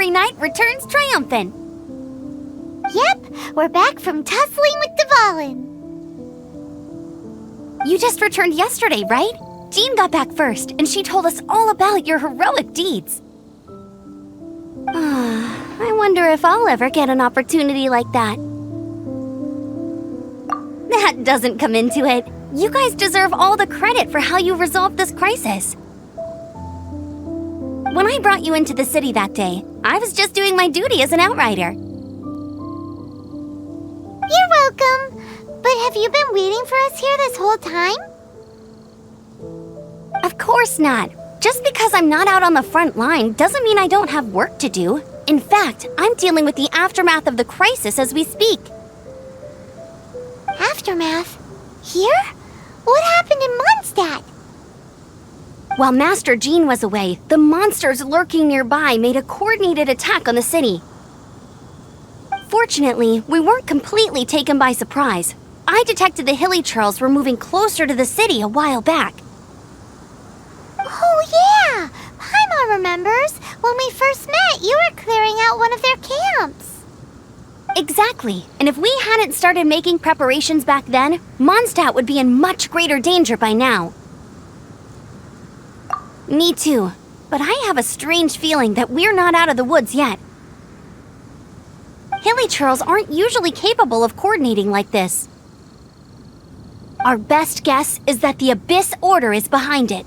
Starry Night returns triumphant. Yep, we're back from tussling with Dvalin. You just returned yesterday, right? Jean got back first, and she told us all about your heroic deeds. I wonder if I'll ever get an opportunity like that. That doesn't come into it. You guys deserve all the credit for how you resolved this crisis. When I brought you into the city that day, I was just doing my duty as an outrider. You're welcome. But have you been waiting for us here this whole time? Of course not. Just because I'm not out on the front line doesn't mean I don't have work to do. In fact, I'm dealing with the aftermath of the crisis as we speak. Aftermath? Here? What happened in Mondstadt? While Master Jean was away, the monsters lurking nearby made a coordinated attack on the city. Fortunately, we weren't completely taken by surprise. I detected the hilly churls were moving closer to the city a while back. Oh yeah! Paimon remembers. When we first met, you were clearing out one of their camps. Exactly. And if we hadn't started making preparations back then, Mondstadt would be in much greater danger by now. Me too. But I have a strange feeling that we're not out of the woods yet. Hilly churls aren't usually capable of coordinating like this. Our best guess is that the Abyss Order is behind it.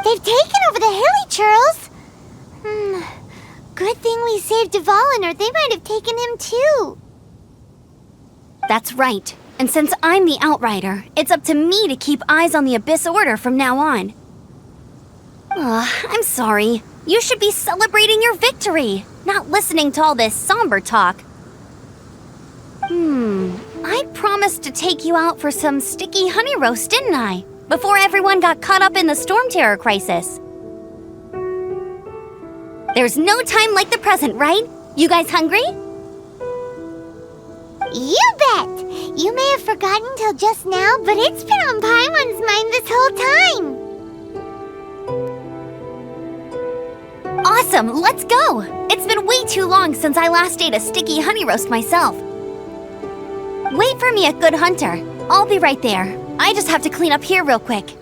They've taken over the hilly churls. Good thing we saved Dvalin, or they might have taken him too. That's right. And since I'm the Outrider, it's up to me to keep eyes on the Abyss Order from now on. I'm sorry. You should be celebrating your victory, not listening to all this somber talk. I promised to take you out for some sticky honey roast, didn't I? Before everyone got caught up in the Stormterror crisis. There's no time like the present, right? You guys hungry? You bet! You may have forgotten till just now, but it's been on Paimon's mind this whole time. Awesome, let's go! It's been way too long since I last ate a sticky honey roast myself. Wait for me at Good Hunter. I'll be right there. I just have to clean up here real quick.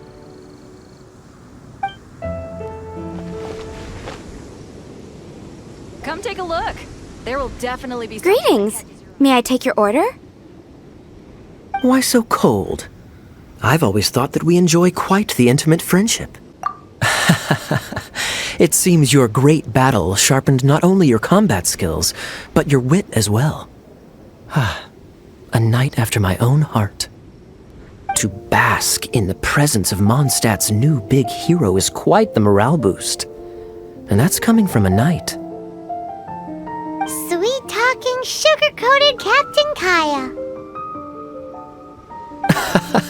Come take a look. There will definitely be Greetings! May I take your order? Why so cold? I've always thought that we enjoy quite the intimate friendship. It seems your great battle sharpened not only your combat skills, but your wit as well. A knight after my own heart. To bask in the presence of Mondstadt's new big hero is quite the morale boost. And that's coming from a knight. Sweet-talking, sugar-coated Captain Kaya.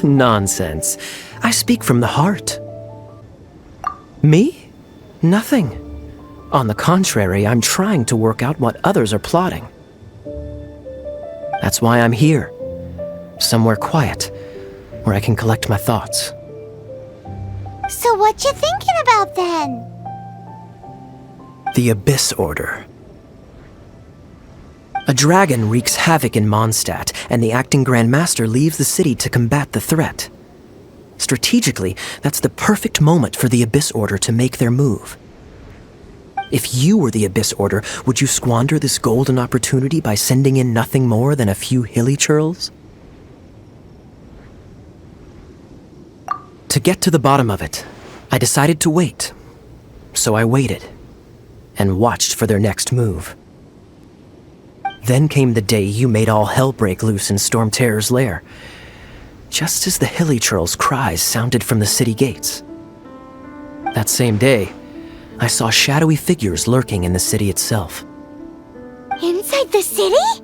Nonsense. I speak from the heart. Me? Nothing. On the contrary, I'm trying to work out what others are plotting. That's why I'm here. Somewhere quiet, where I can collect my thoughts. So what you thinking about then? The Abyss Order. A dragon wreaks havoc in Mondstadt, and the acting Grand Master leaves the city to combat the threat. Strategically, that's the perfect moment for the Abyss Order to make their move. If you were the Abyss Order, would you squander this golden opportunity by sending in nothing more than a few hilly churls? To get to the bottom of it, I decided to wait. So I waited, and watched for their next move. Then came the day you made all hell break loose in Stormterror's lair, just as the hilly churls' cries sounded from the city gates. That same day, I saw shadowy figures lurking in the city itself. Inside the city?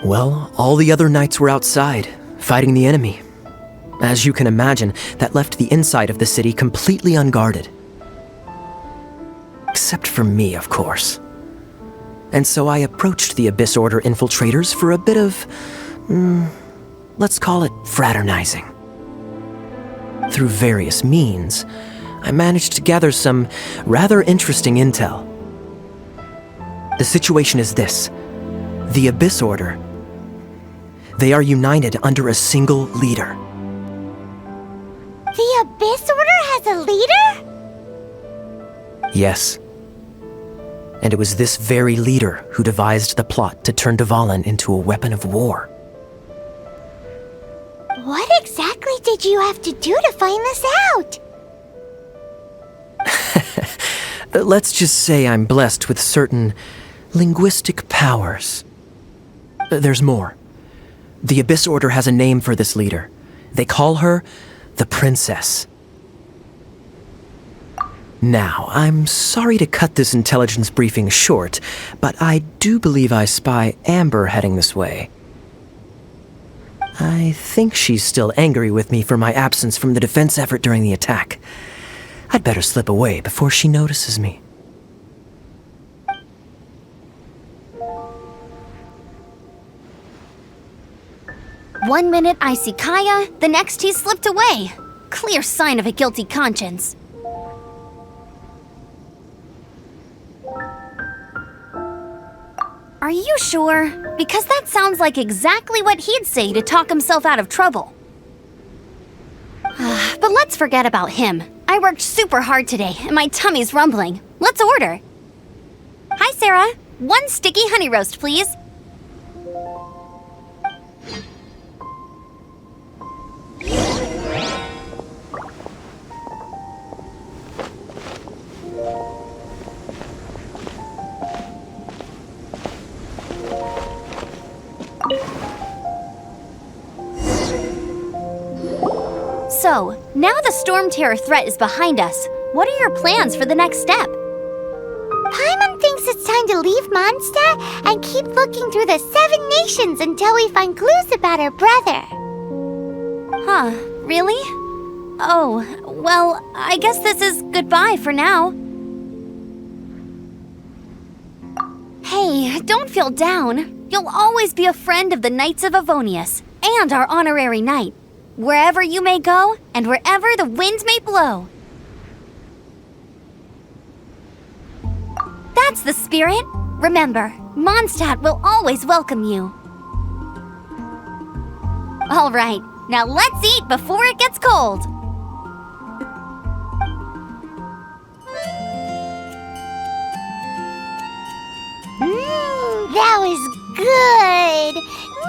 Well, all the other knights were outside, fighting the enemy. As you can imagine, that left the inside of the city completely unguarded. Except for me, of course. And so I approached the Abyss Order infiltrators for a bit of, let's call it fraternizing. Through various means, I managed to gather some rather interesting intel. The situation is this. The Abyss Order. They are united under a single leader. The Abyss Order has a leader? Yes. And it was this very leader who devised the plot to turn Dvalin into a weapon of war. What exactly did you have to do to find this out? Let's just say I'm blessed with certain linguistic powers. There's more. The Abyss Order has a name for this leader. They call her the Princess. Now, I'm sorry to cut this intelligence briefing short, but I do believe I spy Amber heading this way. I think she's still angry with me for my absence from the defense effort during the attack. I'd better slip away before she notices me. One minute I see Kaya, the next he slipped away. Clear sign of a guilty conscience. Are you sure? Because that sounds like exactly what he'd say to talk himself out of trouble. But let's forget about him. I worked super hard today, and my tummy's rumbling. Let's order. Hi, Sarah. 1 sticky honey roast, please. So, now the Stormterror threat is behind us. What are your plans for the next step? Paimon thinks it's time to leave Mondstadt and keep looking through the 7 nations until we find clues about her brother. Huh, really? Oh, well, I guess this is goodbye for now. Hey, don't feel down. You'll always be a friend of the Knights of Avonius and our honorary knight. Wherever you may go, and wherever the wind may blow. That's the spirit. Remember, Mondstadt will always welcome you. All right, now let's eat before it gets cold. That was good.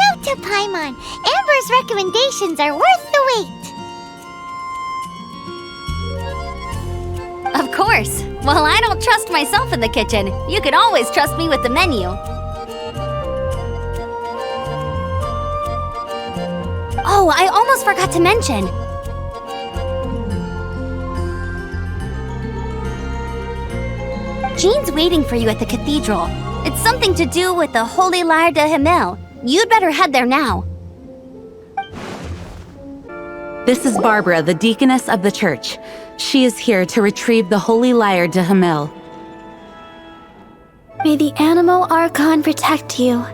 Note to Paimon, Amber's recommendations are worth the wait. Of course. Well, I don't trust myself in the kitchen. You can always trust me with the menu. Oh, I almost forgot to mention. Jean's waiting for you at the cathedral. It's something to do with the Holy Lyre de Himmel. You'd better head there now. This is Barbara, the deaconess of the church. She is here to retrieve the Holy Lyre de Himmel. May the Animo Archon protect you.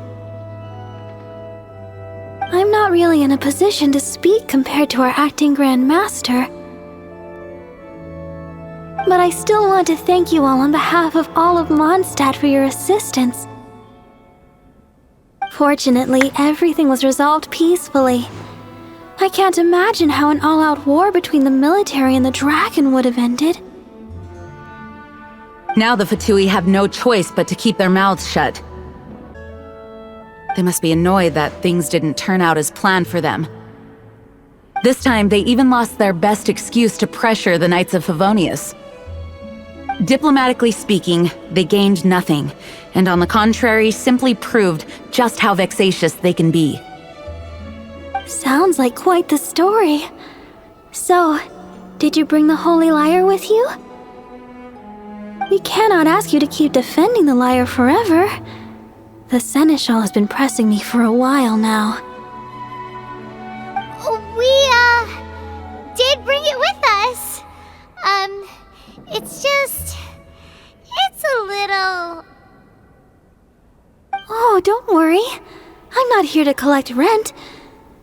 I'm not really in a position to speak compared to our acting Grand Master. But I still want to thank you all on behalf of all of Mondstadt for your assistance. Fortunately, everything was resolved peacefully. I can't imagine how an all-out war between the military and the dragon would have ended. Now the Fatui have no choice but to keep their mouths shut. They must be annoyed that things didn't turn out as planned for them. This time, they even lost their best excuse to pressure the Knights of Favonius. Diplomatically speaking, they gained nothing, and on the contrary, simply proved just how vexatious they can be. Sounds like quite the story. So, did you bring the Holy Lyre with you? We cannot ask you to keep defending the lyre forever. The Seneschal has been pressing me for a while now. We, did bring it with us. It's a little... Oh, don't worry. I'm not here to collect rent.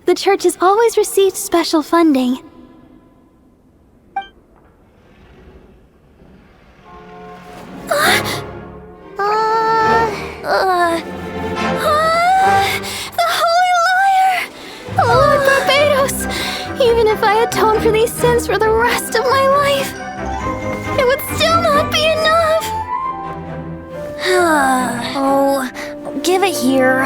The church has always received special funding. friends for the rest of my life, it would still not be enough. Oh, give it here.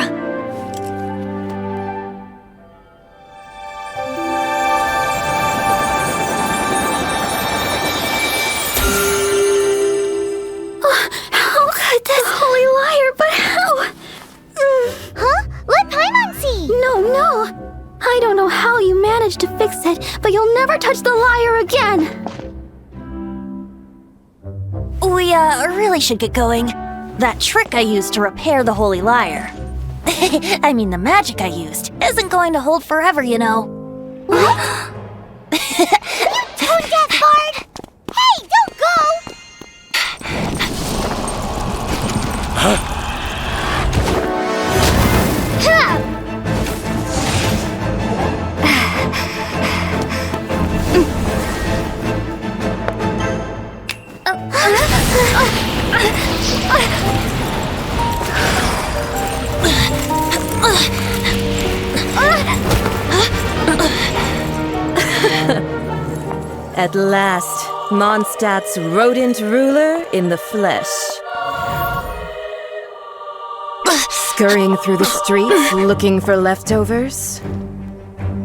How could this holy liar, but how? Huh? Let Paimon see! No. I don't know how you managed to fix it, but you'll never touch the lyre again. We, really should get going. That trick I used to repair the holy lyre. I mean, the magic I used isn't going to hold forever, you know. What? You tone-deaf bard! Hey, don't go! At last, Mondstadt's rodent ruler in the flesh. Scurrying through the streets looking for leftovers?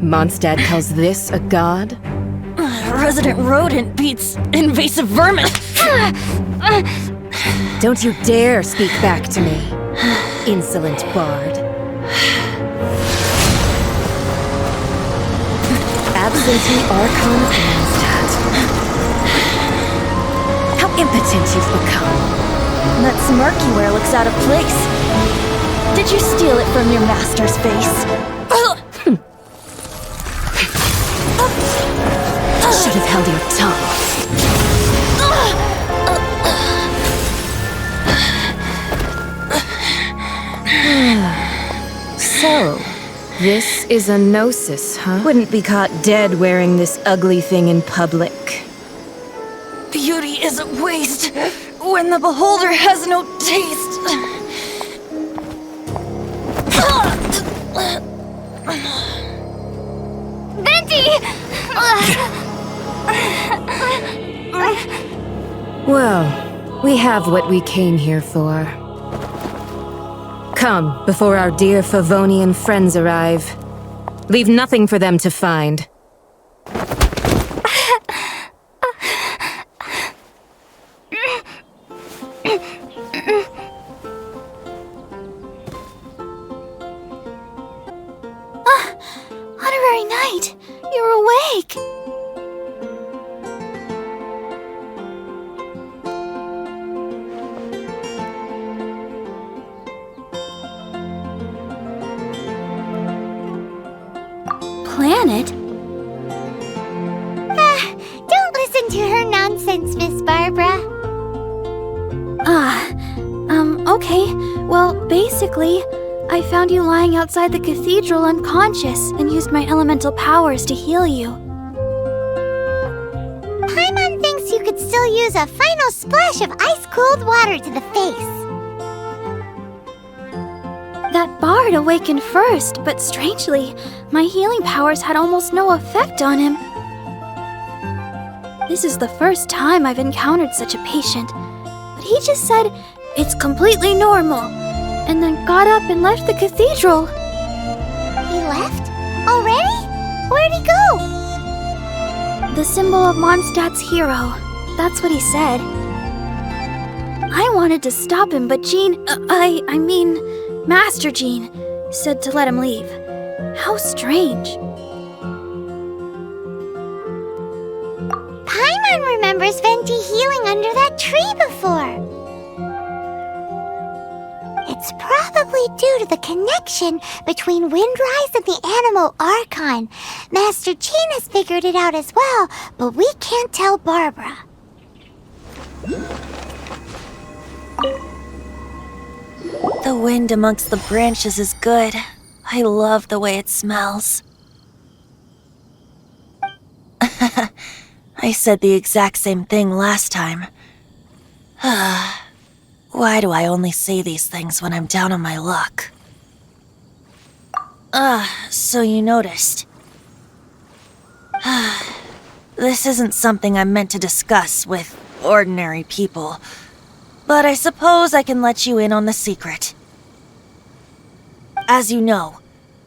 Mondstadt calls this a god? Resident rodent beats invasive vermin. Don't you dare speak back to me, insolent bard. Absentee Archon of Mondstadt. How impotent you've become. That smirk you wear looks out of place. Did you steal it from your master's face? Should have held your tongue. So, this is a gnosis, huh? Wouldn't be caught dead wearing this ugly thing in public. Beauty is a waste when the beholder has no taste. Venti! Well, we have what we came here for. Come, before our dear Favonian friends arrive. Leave nothing for them to find. Honorary Knight, you're awake. Planet? Don't listen to her nonsense, Miss Barbara. Okay. Well, basically, I found you lying outside the cathedral unconscious and used my elemental powers to heal you. Paimon thinks you could still use a final splash of ice-cold water to the face. That bard awakened first, but strangely, my healing powers had almost no effect on him. This is the first time I've encountered such a patient, but he just said it's completely normal, and then got up and left the cathedral. He left? Already? Where'd he go? The symbol of Mondstadt's hero. That's what he said. I wanted to stop him, but Master Jean said to let him leave. How strange. Paimon remembers Venti healing under that tree before. It's probably due to the connection between Windrise and the Animal Archon. Master Jean has figured it out as well, but we can't tell Barbara. The wind amongst the branches is good. I love the way it smells. I said the exact same thing last time. Why do I only say these things when I'm down on my luck? So you noticed. This isn't something I'm meant to discuss with ordinary people, but I suppose I can let you in on the secret. As you know,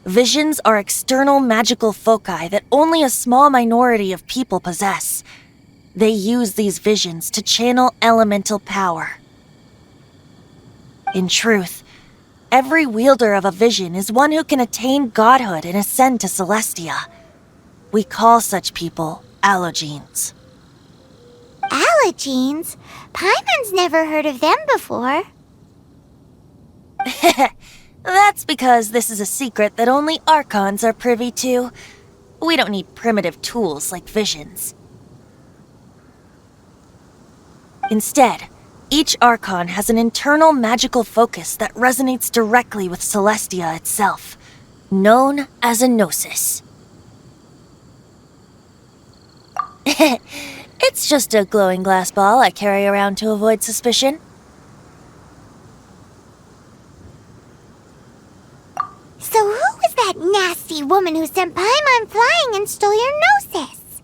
visions are external magical foci that only a small minority of people possess. They use these visions to channel elemental power. In truth, every wielder of a vision is one who can attain godhood and ascend to Celestia. We call such people allogenes. Allogenes? Paimon's never heard of them before. That's because this is a secret that only Archons are privy to. We don't need primitive tools like visions. Instead, each Archon has an internal magical focus that resonates directly with Celestia itself, known as a gnosis. It's just a glowing glass ball I carry around to avoid suspicion. So who was that nasty woman who sent Paimon flying and stole your gnosis?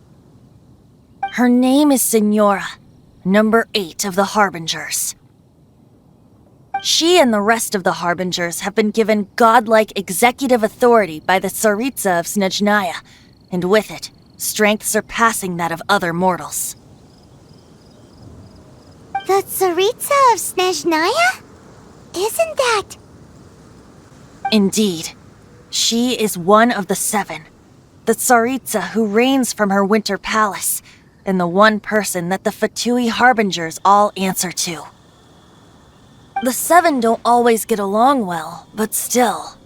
Her name is Signora, number 8 of the Harbingers. She and the rest of the Harbingers have been given godlike executive authority by the Tsaritsa of Snezhnaya, and with it, strength surpassing that of other mortals. The Tsaritsa of Snezhnaya? Isn't that... Indeed. She is one of the 7, the Tsaritsa who reigns from her winter palace, and the one person that the Fatui Harbingers all answer to. The 7 don't always get along well, but still.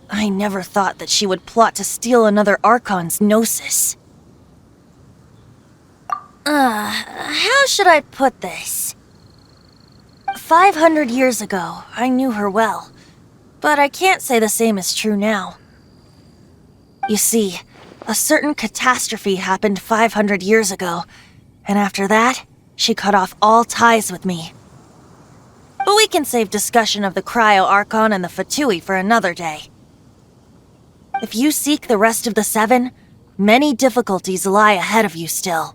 I never thought that she would plot to steal another Archon's gnosis. How should I put this? 500 years ago, I knew her well, but I can't say the same is true now. You see, a certain catastrophe happened 500 years ago, and after that, she cut off all ties with me. But we can save discussion of the Cryo Archon and the Fatui for another day. If you seek the rest of the 7, many difficulties lie ahead of you still.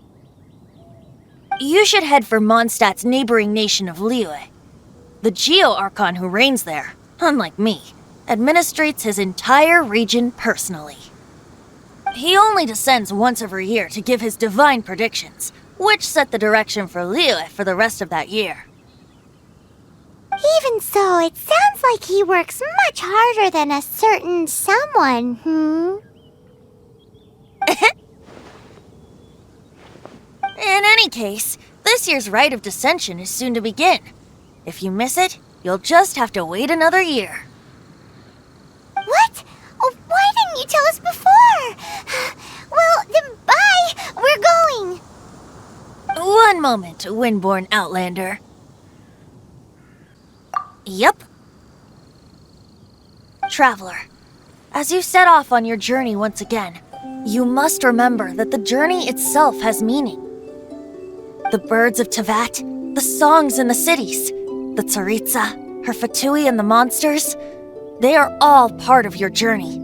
You should head for Mondstadt's neighboring nation of Liyue. The Geo-Archon who reigns there, unlike me, administrates his entire region personally. He only descends once every year to give his divine predictions, which set the direction for Liyue for the rest of that year. Even so, it sounds like he works much harder than a certain someone, In any case, this year's Rite of Descension is soon to begin. If you miss it, you'll just have to wait another year. What? Oh, why didn't you tell us before? Well, then bye! We're going! One moment, Windborn Outlander. Yep. Traveler, as you set off on your journey once again, you must remember that the journey itself has meaning. The birds of Tevat, the songs in the cities, the Tsaritsa, her Fatui and the monsters, they are all part of your journey.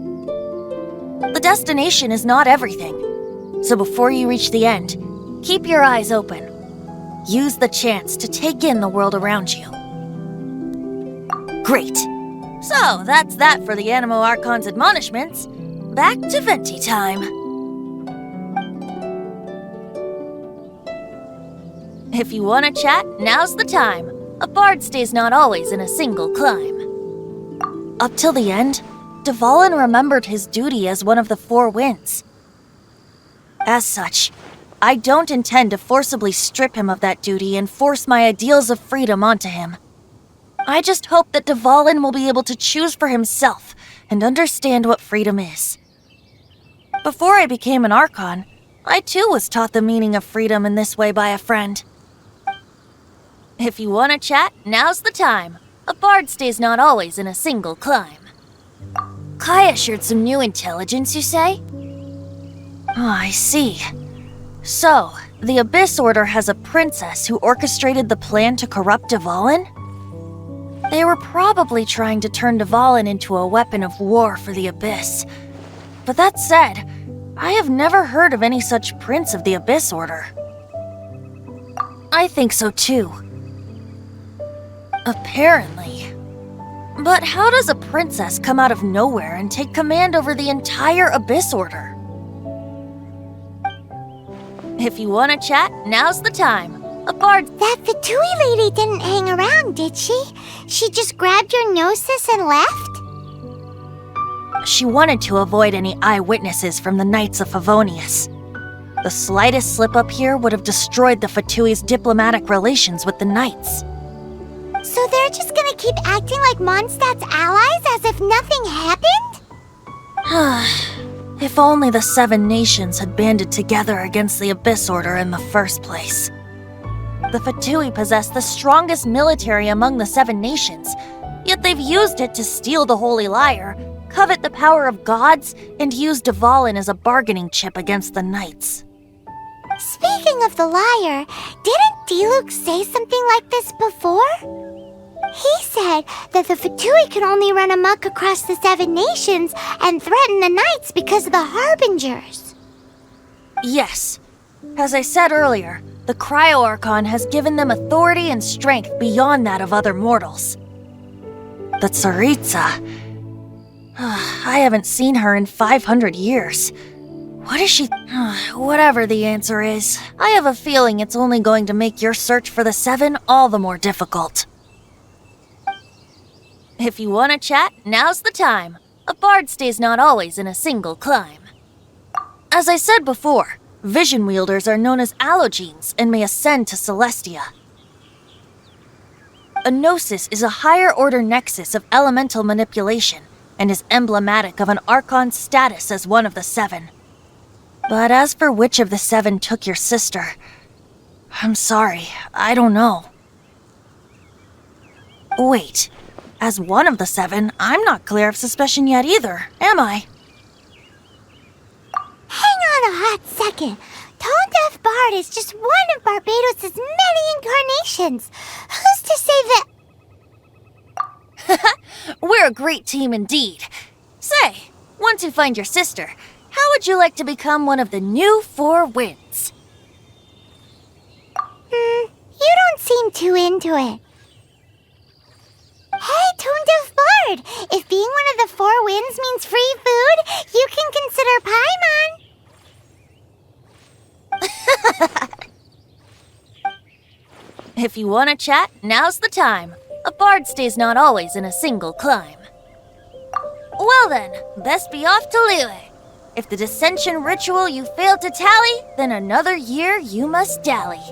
The destination is not everything, so before you reach the end, keep your eyes open. Use the chance to take in the world around you. Great. So, that's that for the Animo Archon's admonishments. Back to venti time. If you want to chat, now's the time. A bard stays not always in a single climb. Up till the end, Dvalin remembered his duty as one of the 4 winds. As such, I don't intend to forcibly strip him of that duty and force my ideals of freedom onto him. I just hope that Dvalin will be able to choose for himself and understand what freedom is. Before I became an Archon, I too was taught the meaning of freedom in this way by a friend. If you want to chat, now's the time. A bard stays not always in a single climb. Kaya shared some new intelligence, you say? Oh, I see. So, the Abyss Order has a princess who orchestrated the plan to corrupt Dvalin? They were probably trying to turn Dvalin into a weapon of war for the Abyss. But that said, I have never heard of any such prince of the Abyss Order. I think so too. Apparently. But how does a princess come out of nowhere and take command over the entire Abyss Order? If you want to chat, now's the time. A bard. That Fatui lady didn't hang around, did she? She just grabbed your gnosis and left? She wanted to avoid any eyewitnesses from the Knights of Favonius. The slightest slip-up here would have destroyed the Fatui's diplomatic relations with the Knights. So they're just gonna keep acting like Mondstadt's allies as if nothing happened? If only the 7 nations had banded together against the Abyss Order in the first place. The Fatui possess the strongest military among the 7 nations, yet they've used it to steal the Holy Lyre, covet the power of gods, and use Dvalin as a bargaining chip against the Knights. Speaking of the lyre, didn't Diluc say something like this before? He said that the Fatui could only run amok across the 7 nations and threaten the Knights because of the Harbingers. Yes. As I said earlier, the Cryo-Archon has given them authority and strength beyond that of other mortals. The Tsaritsa... I haven't seen her in 500 years. What is she... Whatever the answer is, I have a feeling it's only going to make your search for the 7 all the more difficult. If you want to chat, now's the time. A bard stays not always in a single climb. As I said before, vision wielders are known as allogenes and may ascend to Celestia. A gnosis is a higher-order nexus of elemental manipulation and is emblematic of an Archon's status as one of the 7. But as for which of the 7 took your sister, I'm sorry, I don't know. Wait, as one of the 7, I'm not clear of suspicion yet either, am I? Hang on a hot second. Tone Deaf Bard is just one of Barbados' many incarnations. Who's to say that... We're a great team indeed. Say, once you find your sister, how would you like to become one of the new 4 winds? You don't seem too into it. Hey, Tone Deaf Bard! If being one of the 4 winds means free food, you can consider Paimon. If you want to chat, now's the time. A bard stays not always in a single climb. Well then, best be off to Liyue. If the dissension ritual you failed to tally, then another year you must dally.